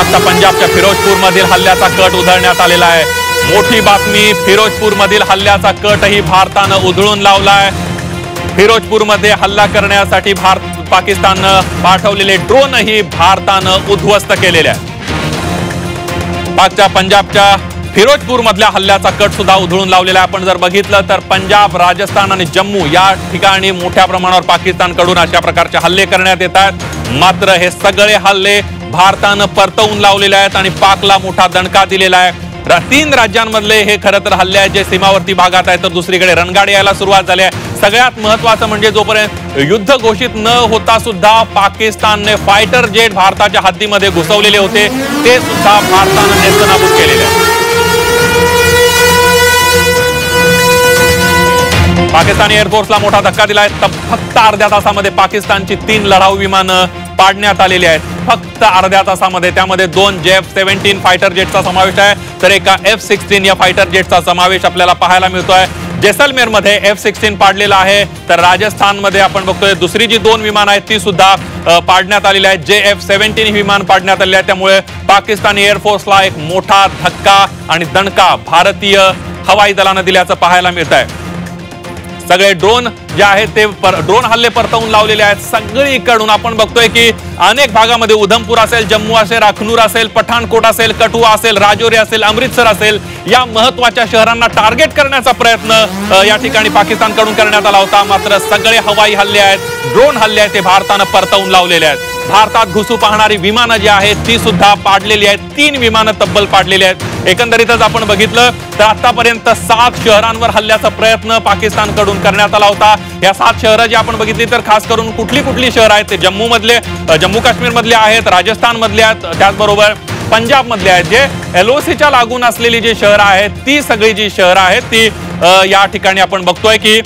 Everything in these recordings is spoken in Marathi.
आता पंजाबच्या फिरोजपूरमधील हल्ल्याचा कट उधळण्यात आलेला आहे। मोठी बातमी, फिरोजपूरमधील हल्ल्याचा कटही भारतानं उधळून लावलाय। फिरोजपूरमध्ये हल्ला करण्यासाठी पाकिस्ताननं पाठवलेले ड्रोनही भारतानं उद्ध्वस्त केलेले आहेत। पाकच्या पंजाबच्या फिरोजपूरमधल्या हल्ल्याचा कट सुद्धा उधळून लावलेला आहे। आपण जर बघितलं तर पंजाब, राजस्थान आणि जम्मू या ठिकाणी मोठ्या प्रमाणावर पाकिस्तानकडून अशा प्रकारचे हल्ले करण्यात येतात। मात्र हे सगळे हल्ले भारतानं परतवून लावलेले आहेत आणि पाकला मोठा दणका दिलेला आहे। 3 राज्यांमधले हे खरं तर हल्ले आहेत जे सीमावर्ती भागात आहेत, तर दुसरीकडे रणगाडे यायला सुरुवात झाली आहे। सगळ्यात महत्त्वाचं म्हणजे जोपर्यंत युद्ध घोषित न होता सुद्धा पाकिस्तानने फायटर जेट भारताच्या हद्दीमध्ये घुसवलेले होते, ते सुद्धा भारतानं नेस्तनाबूत केलेले आहे। पाकिस्तानी एअरफोर्सला मोठा धक्का दिलाय। फक्त अर्ध्या तासामध्ये पाकिस्तानची 3 लढाऊ विमानं पाडण्यात आलेली आहेत। फक्त अर्ध्या तासामध्ये त्यामध्ये 2 J-17 फायटर जेटचा समावेश आहे, तर एका F-16 या फायटर जेटचा समावेश आपल्याला पाहायला मिळतोय। जैसलमेर मध्ये F-16 पाडलेला आहे, तर राजस्थान मध्ये आपण बघतोय दुसरी जी 2 विमानं आहेत ती सुद्धा पाडण्यात आलेली आहेत। J-F-17 ही विमान पाडण्यात आलेली आहे। त्यामुळे पाकिस्तानी एअरफोर्सला एक मोठा धक्का आणि दणका भारतीय हवाई दलानं दिल्याचं पाहायला मिळत आहे। सगळे ड्रोन जे आहेत ते ड्रोन हल्ले परतवून लावलेले आहेत। सगळीकडून आपण बघतोय की अनेक भागामध्ये उधमपूर असेल, जम्मू असेल, अखनूर असेल, पठाणकोट असेल, कठुआ असेल, राजौरी असेल, अमृतसर असेल, या महत्त्वाच्या शहरांना टार्गेट करण्याचा प्रयत्न या ठिकाणी पाकिस्तानकडून करण्यात आला होता। मात्र सगळे हवाई हल्ले आहेत, ड्रोन हल्ले आहेत, ते भारतानं परतवून लावलेले आहेत। भारतात घुसू पाहणारी विमानं जी आहेत ती सुद्धा पाडलेली आहेत। 3 विमानं तब्बल पाडलेली आहेत। एकंदरीतच आपण बघितलं तर आतापर्यंत 7 शहरांवर हल्ल्याचा प्रयत्न पाकिस्तानकडून करण्यात आला होता। या 7 शहरं जी आपण बघितली तर खास करून कुठली शहरं आहेत ते जम्मू काश्मीर मधले आहेत, राजस्थान मधले आहेत, त्याचबरोबर पंजाब मधले आहेत। जे LOCच्या लागून असलेली जी शहरं आहेत ती सगळी जी शहरं आहेत ती या ठिकाणी आपण बघतोय की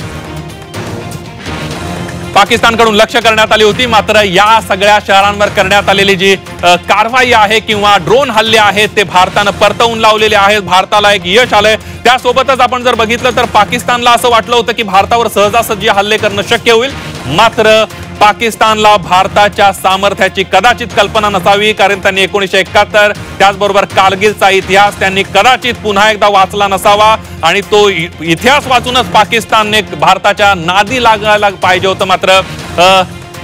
पाकिस्तानकडून लक्ष करण्यात आली होती। मात्र या सगळ्या शहरांवर करण्यात आलेली जी कारवाई आहे किंवा ड्रोन हल्ले आहेत ते भारतानं परतवून लावलेले आहेत। भारताला एक यश आलंय। त्यासोबतच आपण जर बघितलं तर पाकिस्तानला असं वाटलं होतं की भारतावर सहजासहजी हल्ले करणं शक्य होईल, मात्र पाकिस्तानला भारताच्या सामर्थ्याची कदाचित कल्पना नसावी, कारण त्यांनी 1971 त्याचबरोबर कारगिलचा इतिहास त्यांनी कदाचित पुन्हा एकदा वाचला नसावा आणि तो इतिहास वाचूनच पाकिस्तानने भारताच्या नादी लागायला पाहिजे होतं। मात्र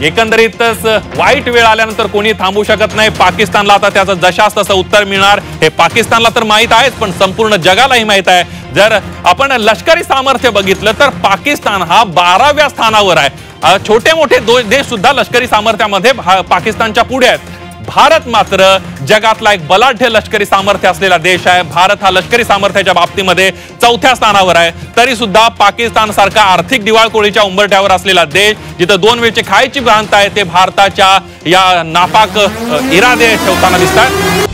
एकंदरीतच वाईट वेळ आल्यानंतर कोणी थांबू शकत नाही। पाकिस्तानला आता त्याचं जशास तसं उत्तर मिळणार हे पाकिस्तानला तर माहित आहेच, पण संपूर्ण जगालाही माहित आहे। जर आपण लष्करी सामर्थ्य बघितलं तर पाकिस्तान हा 12व्या स्थानावर आहे। छोटे मोठे देश सुद्धा लष्करी सामर्थ्यामध्ये पाकिस्तानच्या पुढे आहेत। भारत मात्र जगातला एक बलाढ्य लष्करी सामर्थ्य असलेला देश आहे। भारत हा लष्करी सामर्थ्याच्या बाबतीमध्ये 4थ्या स्थानावर आहे। तरी सुद्धा पाकिस्तान सारखा आर्थिक दिवाळखोरीच्या उंबरठ्यावर असलेला देश, जिथं 2 वेळची खायची भ्रांत आहे, ते भारताच्या या नापाक इरादे ठेवताना दिसतात।